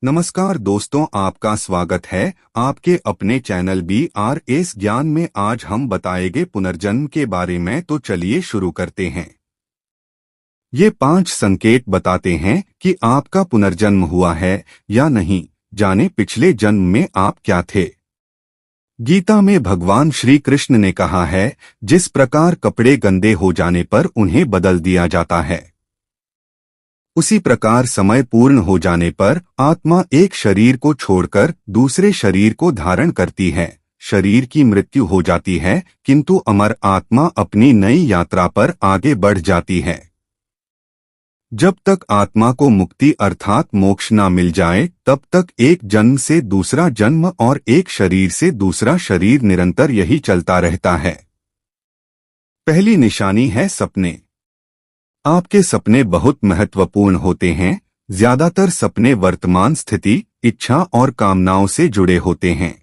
नमस्कार दोस्तों, आपका स्वागत है आपके अपने चैनल BRS ज्ञान में। आज हम बताएंगे पुनर्जन्म के बारे में, तो चलिए शुरू करते हैं। ये 5 संकेत बताते हैं कि आपका पुनर्जन्म हुआ है या नहीं। जाने पिछले जन्म में आप क्या थे। गीता में भगवान श्री कृष्ण ने कहा है, जिस प्रकार कपड़े गंदे हो जाने पर उन्हें बदल दिया जाता है, उसी प्रकार समय पूर्ण हो जाने पर आत्मा एक शरीर को छोड़कर दूसरे शरीर को धारण करती है। शरीर की मृत्यु हो जाती है, किंतु अमर आत्मा अपनी नई यात्रा पर आगे बढ़ जाती है। जब तक आत्मा को मुक्ति अर्थात मोक्ष न मिल जाए, तब तक एक जन्म से दूसरा जन्म और एक शरीर से दूसरा शरीर निरंतर यही चलता रहता है। पहली निशानी है सपने। आपके सपने बहुत महत्वपूर्ण होते हैं। ज्यादातर सपने वर्तमान स्थिति, इच्छा और कामनाओं से जुड़े होते हैं।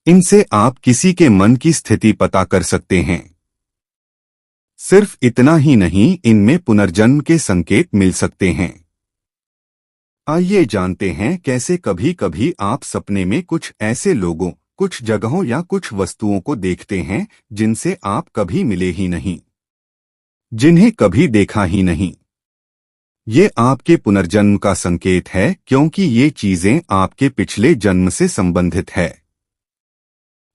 इनसे आप किसी के मन की स्थिति पता कर सकते हैं। सिर्फ इतना ही नहीं, इनमें पुनर्जन्म के संकेत मिल सकते हैं। आइए जानते हैं कैसे। कभी कभी आप सपने में कुछ ऐसे लोगों, कुछ जगहों या कुछ वस्तुओं को देखते हैं जिनसे आप कभी मिले ही नहीं, जिन्हें कभी देखा ही नहीं। ये आपके पुनर्जन्म का संकेत है, क्योंकि ये चीजें आपके पिछले जन्म से संबंधित है।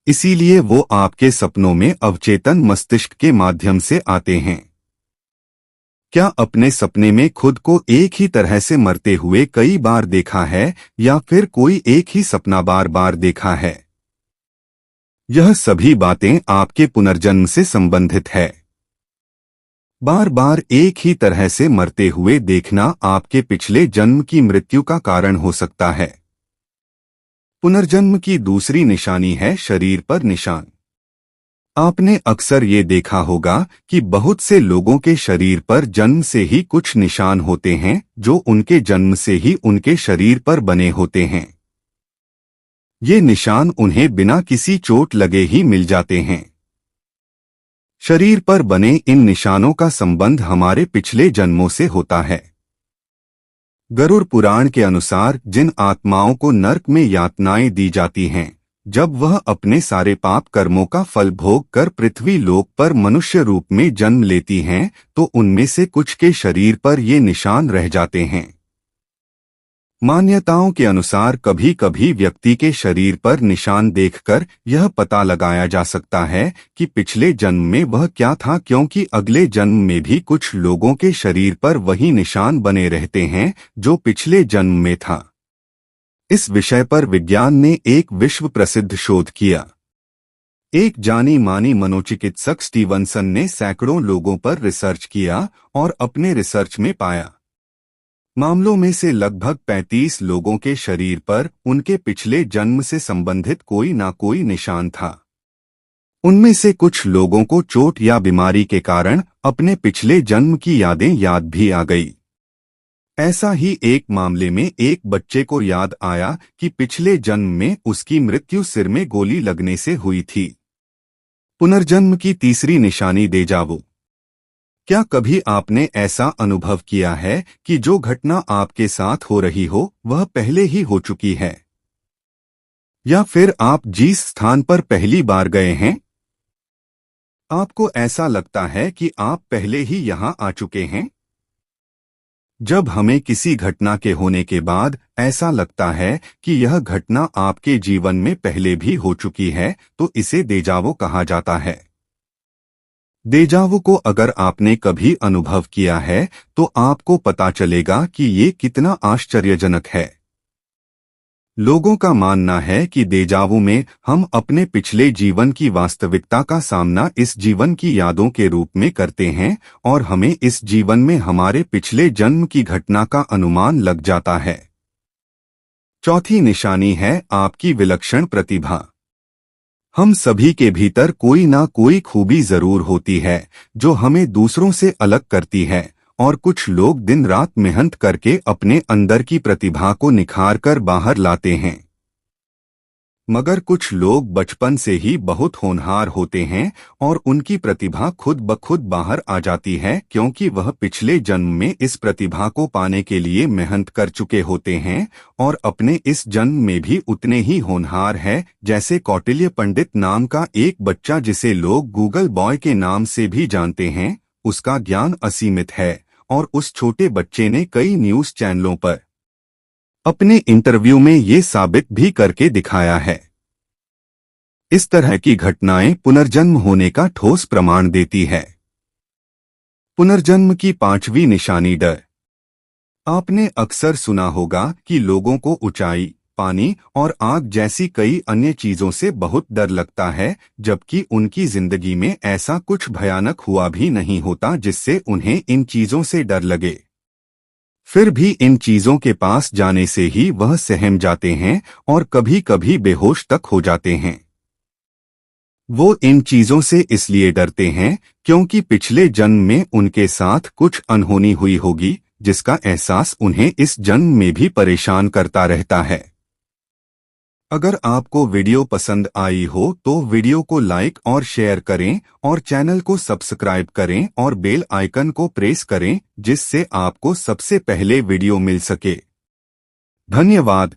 इसीलिए वो आपके सपनों में अवचेतन मस्तिष्क के माध्यम से आते हैं। क्या अपने सपने में खुद को एक ही तरह से मरते हुए कई बार देखा है, या फिर कोई एक ही सपना बार बार देखा है? यह सभी बातें आपके पुनर्जन्म से संबंधित है। बार बार एक ही तरह से मरते हुए देखना आपके पिछले जन्म की मृत्यु का कारण हो सकता है। पुनर्जन्म की दूसरी निशानी है शरीर पर निशान। आपने अक्सर ये देखा होगा कि बहुत से लोगों के शरीर पर जन्म से ही कुछ निशान होते हैं, जो उनके जन्म से ही उनके शरीर पर बने होते हैं। ये निशान उन्हें बिना किसी चोट लगे ही मिल जाते हैं। शरीर पर बने इन निशानों का संबंध हमारे पिछले जन्मों से होता है। गरुड़ पुराण के अनुसार जिन आत्माओं को नरक में यातनाएं दी जाती हैं, जब वह अपने सारे पाप कर्मों का फल भोग कर पृथ्वी लोक पर मनुष्य रूप में जन्म लेती हैं, तो उनमें से कुछ के शरीर पर ये निशान रह जाते हैं। मान्यताओं के अनुसार कभी कभी व्यक्ति के शरीर पर निशान देखकर यह पता लगाया जा सकता है कि पिछले जन्म में वह क्या था, क्योंकि अगले जन्म में भी कुछ लोगों के शरीर पर वही निशान बने रहते हैं जो पिछले जन्म में था। इस विषय पर विज्ञान ने एक विश्व प्रसिद्ध शोध किया। एक जानी मानी मनोचिकित्सक स्टीवनसन ने सैकड़ों लोगों पर रिसर्च किया और अपने रिसर्च में पाया, मामलों में से लगभग 35 लोगों के शरीर पर उनके पिछले जन्म से संबंधित कोई ना कोई निशान था। उनमें से कुछ लोगों को चोट या बीमारी के कारण अपने पिछले जन्म की यादें याद भी आ गई। ऐसा ही एक मामले में एक बच्चे को याद आया कि पिछले जन्म में उसकी मृत्यु सिर में गोली लगने से हुई थी। पुनर्जन्म की तीसरी निशानी डेजावू। क्या कभी आपने ऐसा अनुभव किया है कि जो घटना आपके साथ हो रही हो वह पहले ही हो चुकी है, या फिर आप जिस स्थान पर पहली बार गए हैं, आपको ऐसा लगता है कि आप पहले ही यहां आ चुके हैं? जब हमें किसी घटना के होने के बाद ऐसा लगता है कि यह घटना आपके जीवन में पहले भी हो चुकी है, तो इसे डेजावू कहा जाता है। डेजावू को अगर आपने कभी अनुभव किया है, तो आपको पता चलेगा कि ये कितना आश्चर्यजनक है। लोगों का मानना है कि डेजावू में हम अपने पिछले जीवन की वास्तविकता का सामना इस जीवन की यादों के रूप में करते हैं, और हमें इस जीवन में हमारे पिछले जन्म की घटना का अनुमान लग जाता है। चौथी निशानी है आपकी विलक्षण प्रतिभा। हम सभी के भीतर कोई ना कोई खूबी जरूर होती है जो हमें दूसरों से अलग करती है, और कुछ लोग दिन रात मेहनत करके अपने अंदर की प्रतिभा को निखार कर बाहर लाते हैं। मगर कुछ लोग बचपन से ही बहुत होनहार होते हैं और उनकी प्रतिभा खुद ब खुद बाहर आ जाती है क्योंकि वह पिछले जन्म में इस प्रतिभा को पाने के लिए मेहनत कर चुके होते हैं और अपने इस जन्म में भी उतने ही होनहार है। जैसे कौटिल्य पंडित नाम का एक बच्चा जिसे लोग गूगल बॉय के नाम से भी जानते हैं, उसका ज्ञान असीमित है और उस छोटे बच्चे ने कई न्यूज चैनलों पर अपने इंटरव्यू में ये साबित भी करके दिखाया है। इस तरह की घटनाएं पुनर्जन्म होने का ठोस प्रमाण देती है। पुनर्जन्म की पांचवी निशानी डर। आपने अक्सर सुना होगा कि लोगों को ऊंचाई, पानी और आग जैसी कई अन्य चीजों से बहुत डर लगता है, जबकि उनकी जिंदगी में ऐसा कुछ भयानक हुआ भी नहीं होता जिससे उन्हें इन चीजों से डर लगे। फिर भी इन चीजों के पास जाने से ही वह सहम जाते हैं और कभी कभी बेहोश तक हो जाते हैं। वो इन चीजों से इसलिए डरते हैं क्योंकि पिछले जन्म में उनके साथ कुछ अनहोनी हुई होगी, जिसका एहसास उन्हें इस जन्म में भी परेशान करता रहता है। अगर आपको वीडियो पसंद आई हो तो वीडियो को लाइक और शेयर करें और चैनल को सब्सक्राइब करें और बेल आइकन को प्रेस करें जिससे आपको सबसे पहले वीडियो मिल सके। धन्यवाद।